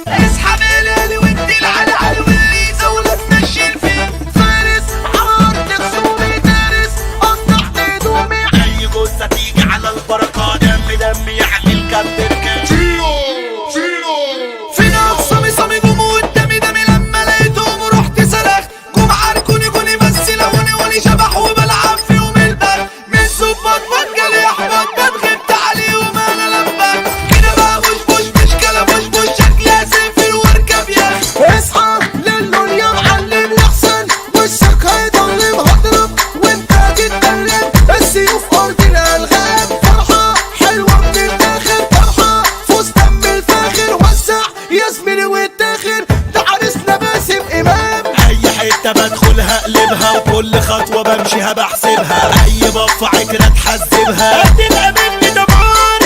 اسحب الليل وادي العلعل واللي يزولك ماشيين فيه فارس عرض خصومي دارس قطع هدومي اي جثة تيجي على البركة دم يعني الكبر كان فينا اقسامي صامي جمو قدامي دمي لما لقيتهم ورحت صرخت جم عاركوني كوني بس لوني شبح وبلعب فيهم البرد من ظباط بتجالي احباط بتغبت عليهم انا لبك كده بقى مش كلام مش شكلي اسافر واركب يا اصحى للون يا معلم واحسن وشك هيضلم هضرب وانت تتكلم السيوف ارض الالغام فرحه حلوه من الاخر فرحه فوز دم الفاخر وسع يا زميلي واتاخر ده عرسنا باسم امام اي حتة بدخلها اقلبها وكل خطوة بمشيها بحسبها اي بف عكرة تحذبها هتبقى مني دمار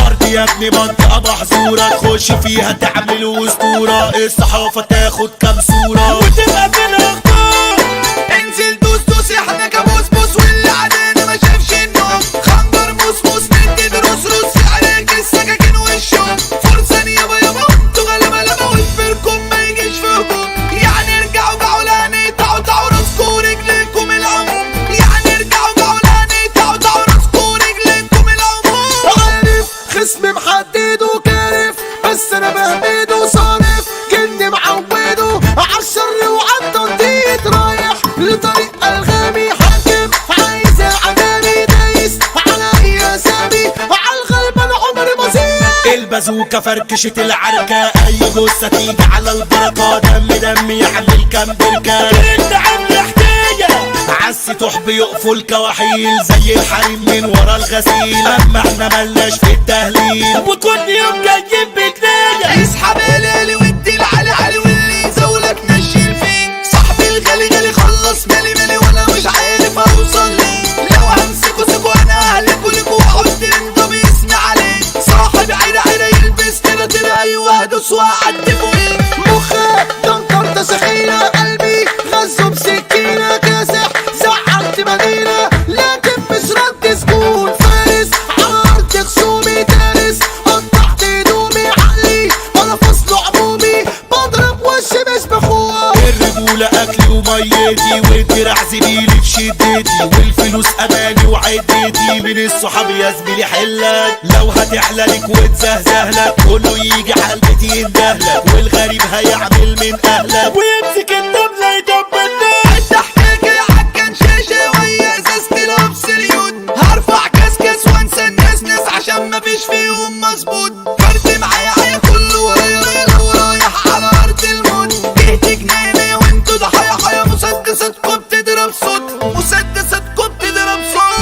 ارض يا ابني منطقة محظورة تخش فيها تعمل اسطورة الصحافة تاخد كام صورة وتبقى في الاخبار انزل دوس احنا كابوس بوس واللي علينا ما شافش النوم خنجر موس ندي رص في عليك السكاكين والشوم فرصة يابا انتوا غلبة لما وفركم ما يجيش في هجوم يعني ارجعوا لا نقطعوا راسكم ورجليكم العموم يعني ارجعوا لا نقطعوا راسكم ورجليكم العموم عارف خصم محدد وكارف بس انا بهبده صارف جن معوده عالشر وعالتنطيط رايح لطريق الغامي حاكم عايز العجامي دايس على اي اسامي عالغلب انا عمري ما زيد البازوكة فركشت العركة اي جثة تيجي على البركة دم يعني الكمبركة انت عامل حكاية عالسطوح بيقفوا الكواحيل زي الحريم من ورا الغسيل اما احنا ملناش في التهليل وكل يوم جايين بجناية اسحب الليل وادي العلعل واللي يزولك ماشيين فيه صاحبي الغالي خلص مالي وانا مش عارف اوصل ليه لو همسكوا سيبوا انا اهلكوا ليكوا واحط انتوا باسمي عليه صاحب عيرة يلبس ترى ايوه هدوس واعدي فوقيه مخك دنكر تسخينة قلبي غزه بسكينة كاسح زعلت مدينة لكن مش رد سكون فارس عرض خصومي دارس قطعت هدومي عقلي ولا فصل عمومي بضرب وشي مش بخوة الرجولة اكلي وميتي والدراع زميلي في شدتي والفلوس اماني وعدتي من الصحاب يا زميلي حلك لو هتحلى لك وتزهزهلك كله يجي حلقتي يندهلك والغريب هيعمل من اهلك ويمسك الدبلة يدبلك تحكي عكن شاشة ويا ازازتي لابس اليود هرفع كاس وانسى الناس عشان مفيش فيهم مظبوط فرد معايا كله ورايح على ارض الموت جهت جنينة وانتوا ضحايا مسدساتكم بتضرب صوت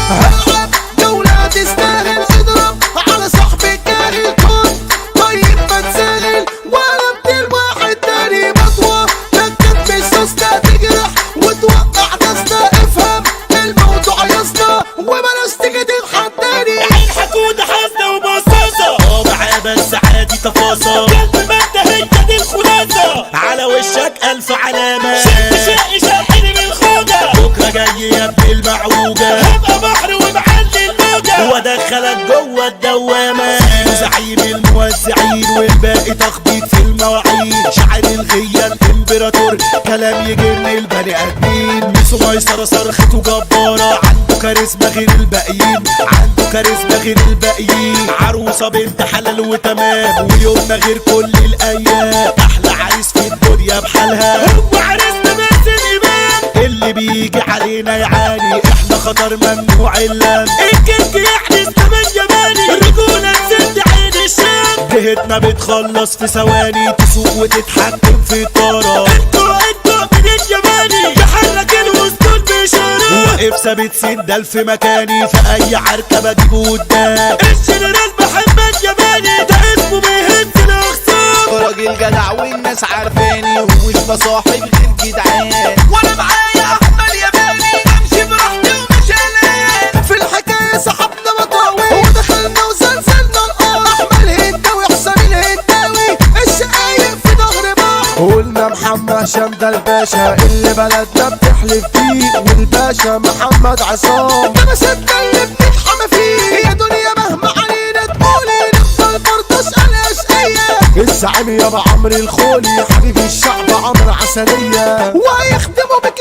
هلعب دولة تستاهل اضرب على صاحبي الجاهل كنت طيب ما تساهل ولا بدل واحد تاني مطوة دكت مش سوسته تجرح وتوقع ناسنا افهم الموضوع ياسنا وبلاش تيجي تضحك تاني عين حكودة حاسدة وبصاصة معاه بس عادي تفاصيل قلب ما انت هي دي الخلاصة على وشك الف علامة شق شاحني من خوجة بكرة جاي يا ابن المعوجة هبقى بحر ومعلي الموجة وادخلك جوه الدوامة زعيم الموزعين والباقي تخبيط في المواعيد شاعر الغية الامبراطور كلام يجن البني ادمين ميسو ميسرة صرخته جبارة عنده كاريزما غير الباقيين عروسة بنت حلال وتمام ويومنا غير كل الايام احلى عريس في الدنيا بحالها هو عريسنا بس الامام اللي بيجي علينا يعاني احنا خطر ممنوع اللام الكيك يحدث كمان يماني الرجولة تسد عين الشام جهتنا بتخلص في ثواني تسوق وتتحكم في الطارة انتوا من اليماني تحرك الوسطول بإشارة واقف ثابت سندال في مكاني في اي عركة بجيبه قدام الجنرال محمد يماني ده اسمه بيهز الاخصام راجل جدع والناس عارفاني ومش بصاحب غير جدعان وانا معايا احمد يماني امشي براحتي ومش قلقان في الحكايه سحبنا مطاوي ودخلنا وزلزلنا الارض احمد الهنداوي حسام الهنداوي الشقايق في ظهر بعض قلنا محمد هشام ده الباشا اللي بلدنا بتحلف فيه والباشا محمد عصام ده مسكنا اللي بنتحمى فيه يا دنيا مهما علينا تقولي نفضل برضه اسال اشقيه الزعيم يابا عمرو الخولي حبيب الشعب عمرو عسلية، وهيخدموا بك